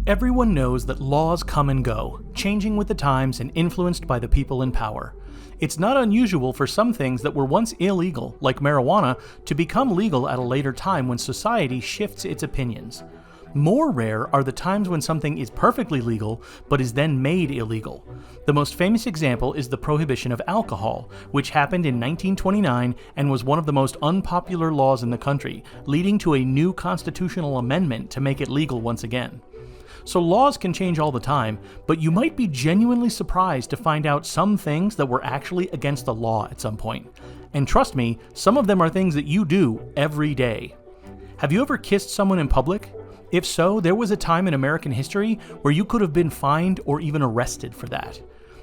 Everyone knows that laws come and go, changing with the times and influenced by the people in power. It's not unusual for some things that were once illegal, like marijuana, to become legal at a later time when society shifts its opinions. More rare are the times when something is perfectly legal, but is then made illegal. The most famous example is the prohibition of alcohol, which happened in 1929 and was one of the most unpopular laws in the country, leading to a new constitutional amendment to make it legal once again. So laws can change all the time, but you might be genuinely surprised to find out some things that were actually against the law at some point. And trust me, some of them are things that you do every day. Have you ever kissed someone in public? If so, there was a time in American history where you could have been fined or even arrested for that.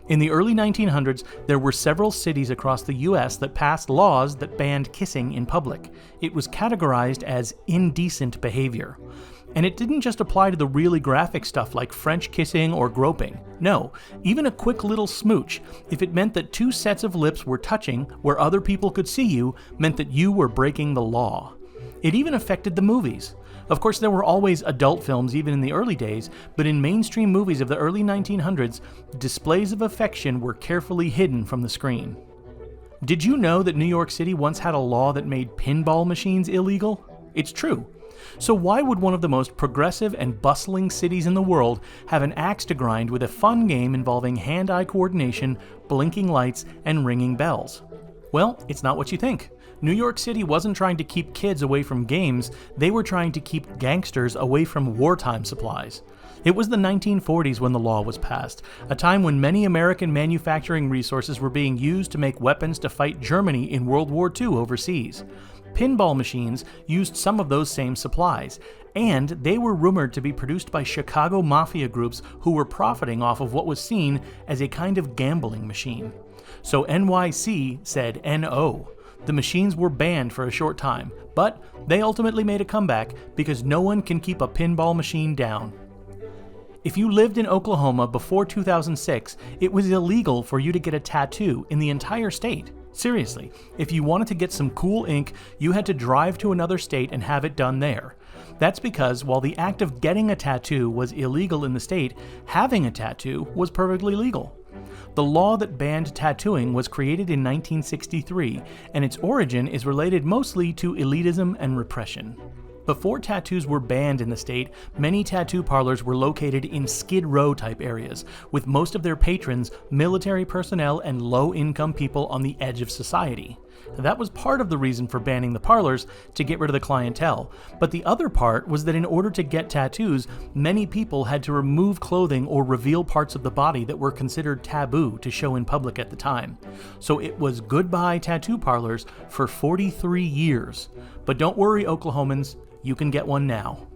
In the early 1900s, there were several cities across the US that passed laws that banned kissing in public. It was categorized as indecent behavior. And it didn't just apply to the really graphic stuff like French kissing or groping. No, even a quick little smooch, if it meant that two sets of lips were touching where other people could see you, meant that you were breaking the law. It even affected the movies. Of course, there were always adult films even in the early days, but in mainstream movies of the early 1900s, displays of affection were carefully hidden from the screen. Did you know that New York City once had a law that made pinball machines illegal? It's true. So why would one of the most progressive and bustling cities in the world have an axe to grind with a fun game involving hand-eye coordination, blinking lights, and ringing bells? Well, it's not what you think. New York City wasn't trying to keep kids away from games, they were trying to keep gangsters away from wartime supplies. It was the 1940s when the law was passed, a time when many American manufacturing resources were being used to make weapons to fight Germany in World War II overseas. Pinball machines used some of those same supplies, and they were rumored to be produced by Chicago mafia groups who were profiting off of what was seen as a kind of gambling machine. So NYC said NO. The machines were banned for a short time, but they ultimately made a comeback because no one can keep a pinball machine down. If you lived in Oklahoma before 2006, it was illegal for you to get a tattoo in the entire state. Seriously, if you wanted to get some cool ink, you had to drive to another state and have it done there. That's because while the act of getting a tattoo was illegal in the state, having a tattoo was perfectly legal. The law that banned tattooing was created in 1963, and its origin is related mostly to elitism and repression. Before tattoos were banned in the state, many tattoo parlors were located in Skid Row type areas, with most of their patrons military personnel and low-income people on the edge of society. That was part of the reason for banning the parlors, to get rid of the clientele, but the other part was that in order to get tattoos, many people had to remove clothing or reveal parts of the body that were considered taboo to show in public at the time. So it was goodbye tattoo parlors for 43 years. But don't worry, Oklahomans, you can get one now.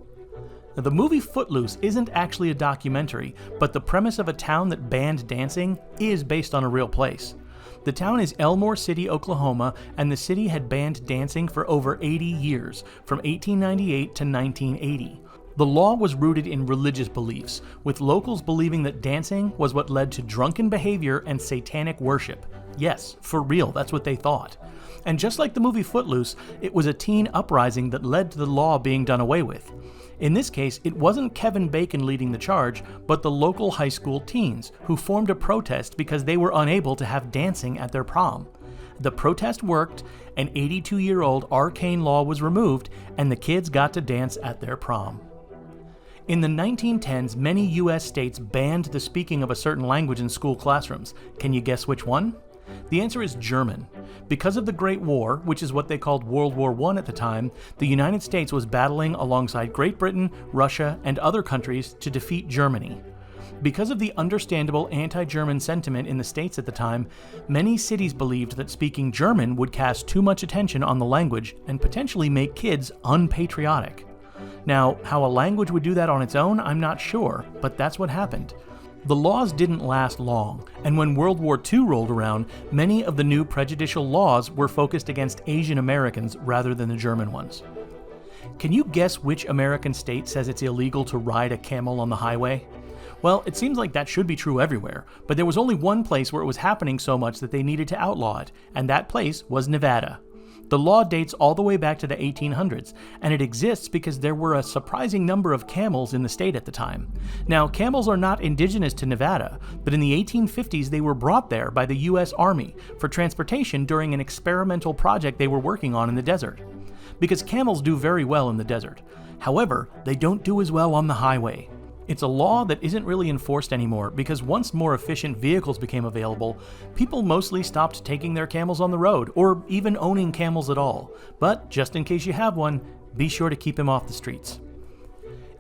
Now, the movie Footloose isn't actually a documentary, but the premise of a town that banned dancing is based on a real place. The town is Elmore City, Oklahoma, and the city had banned dancing for over 80 years, from 1898 to 1980. The law was rooted in religious beliefs, with locals believing that dancing was what led to drunken behavior and satanic worship. Yes, for real, that's what they thought. And just like the movie Footloose, it was a teen uprising that led to the law being done away with. In this case, it wasn't Kevin Bacon leading the charge, but the local high school teens, who formed a protest because they were unable to have dancing at their prom. The protest worked, an 82-year-old arcane law was removed, and the kids got to dance at their prom. In the 1910s, many US states banned the speaking of a certain language in school classrooms. Can you guess which one? The answer is German. Because of the Great War, which is what they called World War I at the time, the United States was battling alongside Great Britain, Russia, and other countries to defeat Germany. Because of the understandable anti-German sentiment in the States at the time, many cities believed that speaking German would cast too much attention on the language and potentially make kids unpatriotic. Now, how a language would do that on its own, I'm not sure, but that's what happened. The laws didn't last long, and when World War II rolled around, many of the new prejudicial laws were focused against Asian Americans rather than the German ones. Can you guess which American state says it's illegal to ride a camel on the highway? Well, it seems like that should be true everywhere, but there was only one place where it was happening so much that they needed to outlaw it, and that place was Nevada. The law dates all the way back to the 1800s, and it exists because there were a surprising number of camels in the state at the time. Now, camels are not indigenous to Nevada, but in the 1850s they were brought there by the US Army for transportation during an experimental project they were working on in the desert. Because camels do very well in the desert. However, they don't do as well on the highway. It's a law that isn't really enforced anymore because once more efficient vehicles became available, people mostly stopped taking their camels on the road or even owning camels at all. But just in case you have one, be sure to keep him off the streets.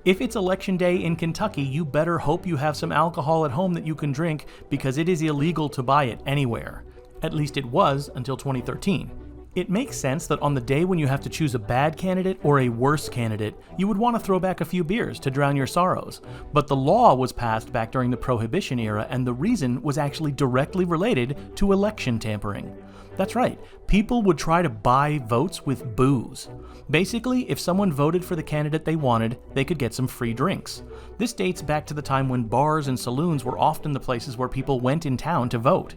If it's election day in Kentucky, you better hope you have some alcohol at home that you can drink because it is illegal to buy it anywhere. At least it was until 2013. It makes sense that on the day when you have to choose a bad candidate or a worse candidate, you would want to throw back a few beers to drown your sorrows. But the law was passed back during the Prohibition era, and the reason was actually directly related to election tampering. That's right, people would try to buy votes with booze. Basically, if someone voted for the candidate they wanted, they could get some free drinks. This dates back to the time when bars and saloons were often the places where people went in town to vote.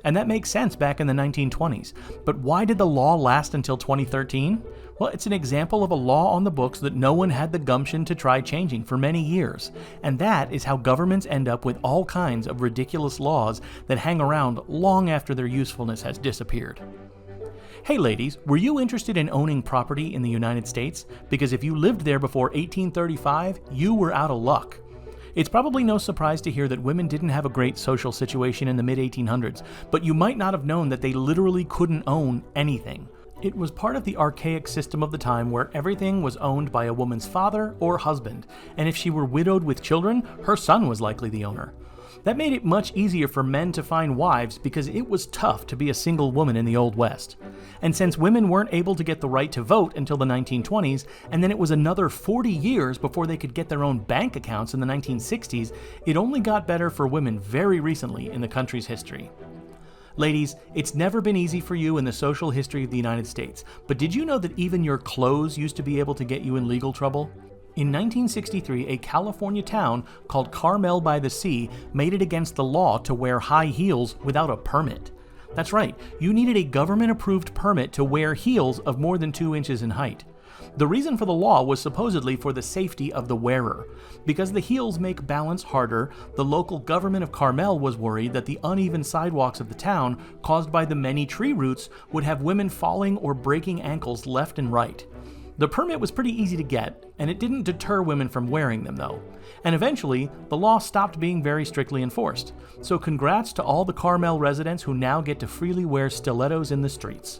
And that makes sense back in the 1920s. But why did the law last until 2013? Well, it's an example of a law on the books that no one had the gumption to try changing for many years. And that is how governments end up with all kinds of ridiculous laws that hang around long after their usefulness has disappeared. Hey ladies, were you interested in owning property in the United States? Because if you lived there before 1835, you were out of luck. It's probably no surprise to hear that women didn't have a great social situation in the mid-1800s, but you might not have known that they literally couldn't own anything. It was part of the archaic system of the time where everything was owned by a woman's father or husband, and if she were widowed with children, her son was likely the owner. That made it much easier for men to find wives because it was tough to be a single woman in the Old West. And since women weren't able to get the right to vote until the 1920s, and then it was another 40 years before they could get their own bank accounts in the 1960s, it only got better for women very recently in the country's history. Ladies, it's never been easy for you in the social history of the United States, but did you know that even your clothes used to be able to get you in legal trouble? In 1963, a California town called Carmel by the Sea made it against the law to wear high heels without a permit. That's right, you needed a government-approved permit to wear heels of more than 2 inches in height. The reason for the law was supposedly for the safety of the wearer. Because the heels make balance harder, the local government of Carmel was worried that the uneven sidewalks of the town, caused by the many tree roots, would have women falling or breaking ankles left and right. The permit was pretty easy to get, and it didn't deter women from wearing them though. And eventually, the law stopped being very strictly enforced. So congrats to all the Carmel residents who now get to freely wear stilettos in the streets.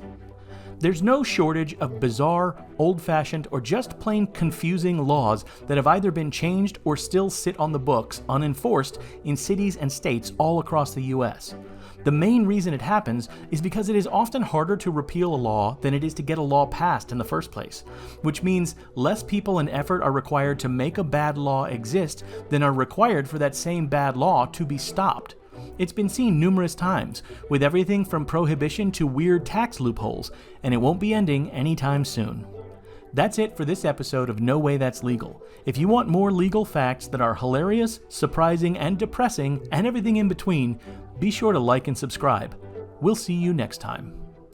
There's no shortage of bizarre, old-fashioned, or just plain confusing laws that have either been changed or still sit on the books unenforced in cities and states all across the US. The main reason it happens is because it is often harder to repeal a law than it is to get a law passed in the first place, which means less people and effort are required to make a bad law exist than are required for that same bad law to be stopped. It's been seen numerous times, with everything from prohibition to weird tax loopholes, and it won't be ending anytime soon. That's it for this episode of No Way That's Legal. If you want more legal facts that are hilarious, surprising, and depressing, and everything in between, be sure to like and subscribe. We'll see you next time.